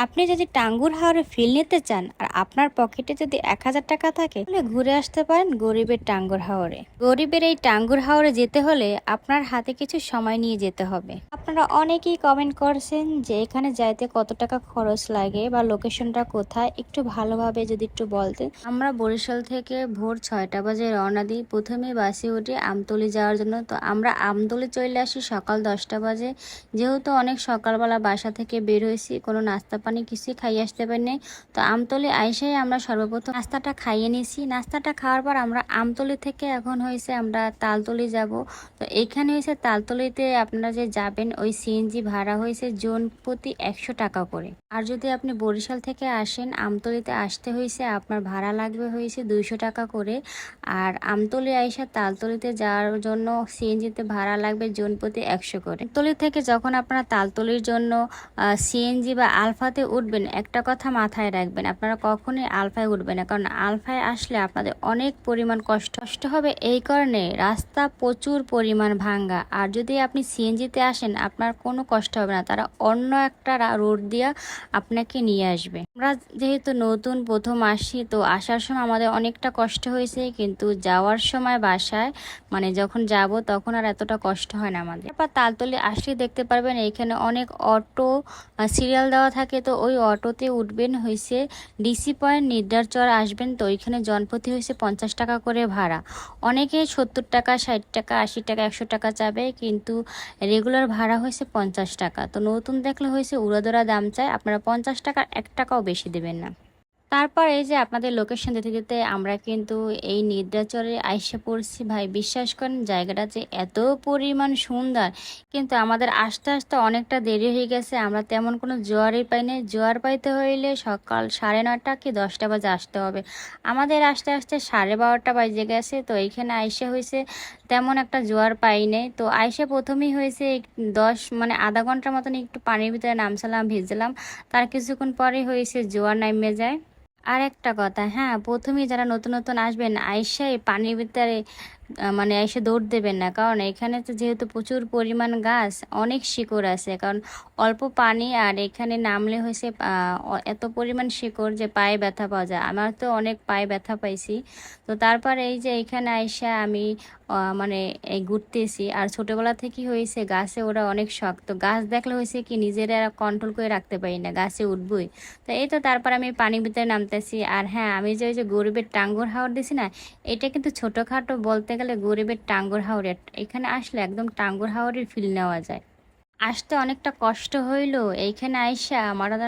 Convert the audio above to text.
আপনি যদি টাঙ্গুর হাওরে ফিল নিতে চান আর আপনার পকেটে যদি 1000 টাকা থাকে তাহলে ঘুরে আসতে পারেন গরিবের টাঙ্গুর হাওরে। গরিবের এই টাঙ্গুর হাওরে যেতে হলে আপনার হাতে কিছু সময় নিয়ে যেতে হবে। আপনারা অনেকেই কমেন্ট করছেন যে এখানে যাইতে কত টাকা খরচ লাগে বা লোকেশনটা কোথায়, একটু ভালোভাবে যদি একটু বলতেন। আমরা বরিশাল থেকে ভোর 6টা বাজে রওনা দিই। প্রথমে বাসে উঠে আমতলী যাওয়ার জন্য। তো আমরা আমতলী চলে আসি সকাল 10টা বাজে। যেহেতু অনেক সকালবেলা বাসা থেকে বের হয়েছি, কোনো নাস্তা পানি কিছুই খাইয়ে আসতে পারি নাই। তো আমতলী আইসাই আমরা সর্বপ্রথম নাস্তাটা খাইয়ে নিয়েছি। নাস্তাটা খাওয়ার পর আমরা আমতলী থেকে এখন হয়েছে আমরা তালতলী যাব। তো এইখানে হয়েছে তালতলীতে আপনারা যে যাবেন ওই সিএনজি ভাড়া হয়েছে জন প্রতি 100 টাকা করে। আর যদি আপনি বরিশাল থেকে আসেন আমতলীতে আসতে হয়েছে আপনার ভাড়া লাগবে হয়েছে 200 টাকা করে। আর আমতলী আইসা তালতলীতে যাওয়ার জন্য সিএনজিতে ভাড়া লাগবে জন প্রতি 100 করে। আমতলী থেকে যখন আপনারা তালতলীর জন্য সিএনজি বা আলফাতে উঠবেন, একটা কথা মাথায় রাখবেন, আপনারা কখনোই আলফায় উঠবেন না, কারণ আলফায় আসলে আপনাদের অনেক পরিমাণ কষ্ট হবে। এই কারণে রাস্তা প্রচুর পরিমাণ ভাঙ্গা। আর যদি আপনি সিএনজিতে আসেন আপনার কোনো কষ্ট হবে না, তারা অন্য একটা রোড দিয়ে আপনাকে নিয়ে আসবে। আমরা যেহেতু নতুন প্রথম আসি, তো আসার সময় আমাদের অনেকটা কষ্ট হয়েছে, কিন্তু যাওয়ার সময় বাসায় মানে যখন যাব তখন আর এতটা কষ্ট হয় না আমাদের। তারপর তালতলী আসলে দেখতে পারবেন এখানে অনেক অটো সিরিয়াল দেওয়া থাকে। তো ওই অটোতে উঠবেন হয়েছে ডিসি পয়েন্ট নিদ্রারচর আসবেন। তো ওইখানে জনপ্রতি হয়েছে 50 টাকা করে ভাড়া। অনেকে 70 টাকা, 60 টাকা, 80 টাকা, 100 টাকা চাবে, কিন্তু রেগুলার ভাড়া হয়েছে 50 টাকা। তো নতুন দেখলে হয়েছে উড়াদোড়া দাম চায়, আপনারা 50 টাকার 1 টাকাও বেশি দেবেন না। তারপর এই যে আপনাদের লোকেশন দিতে দিতে আমরা কিন্তু এই নিদ্রাচরে আইসা পড়ছি। ভাই বিশ্বাস করেন জায়গাটা যে এত পরিমাণ সুন্দর, কিন্তু আমাদের আসতে আসতে অনেকটা দেরি হয়ে গেছে। আমরা তেমন কোনো জোয়ারই পাই নাই। জোয়ার পাইতে হইলে সকাল 9:30 কি 10টা বাজে আসতে হবে। আমাদের আসতে আসতে 12:30 বাজে গেছে। তো এইখানে আইসা হয়েছে তেমন একটা জোয়ার পাই নাই। তো আইসা প্রথমেই হয়েছে 10 আধা ঘন্টার মতন একটু পানির ভিতরে নামছিলাম, ভিজলাম। তার কিছুক্ষণ পরেই হয়েছে জোয়ার নামে যায়। আর একটা কথা, হ্যাঁ, প্রথমেই যারা নতুন নতুন আসবেন আইসাই পানির ভিতরে এসে দৌড় দেবেন না, কারণ এখানে তো যেহেতু প্রচুর পরিমাণ গাছ, অনেক শিকড় আছে। কারণ অল্প পানি আর এখানে নামলে হয়েছে এত পরিমাণ শিকড় যে পায়ে ব্যথা পাওয়া যায়। আমার তো অনেক পায়ে ব্যথা পাইছি। তো তারপর এই যে এখানে আইসা আমি এই ঘুরতেছি। আর ছোটবেলা থেকেই হয়েছে গাছে ওরা অনেক শখ। তো গাছ দেখলে হয়েছে কি নিজেরা কন্ট্রোল করে রাখতে পারি না, গাছে উঠবই। তো এই তো তারপর আমি পানির ভিতরে নামতেছি। আর হ্যাঁ, আমি যে ওই যে গরিবের টাঙ্গুর হাওর দিছি না, এটা কিন্তু ছোটোখাটো বলতে গেলে গরিবের টাঙ্গুর হাওরের। এখানে আসলে একদম টাঙ্গুর হাওরের ফিল নেওয়া যায়। আসতে অনেকটা কষ্ট হইলো, এইখানে আইসা আমার অনেক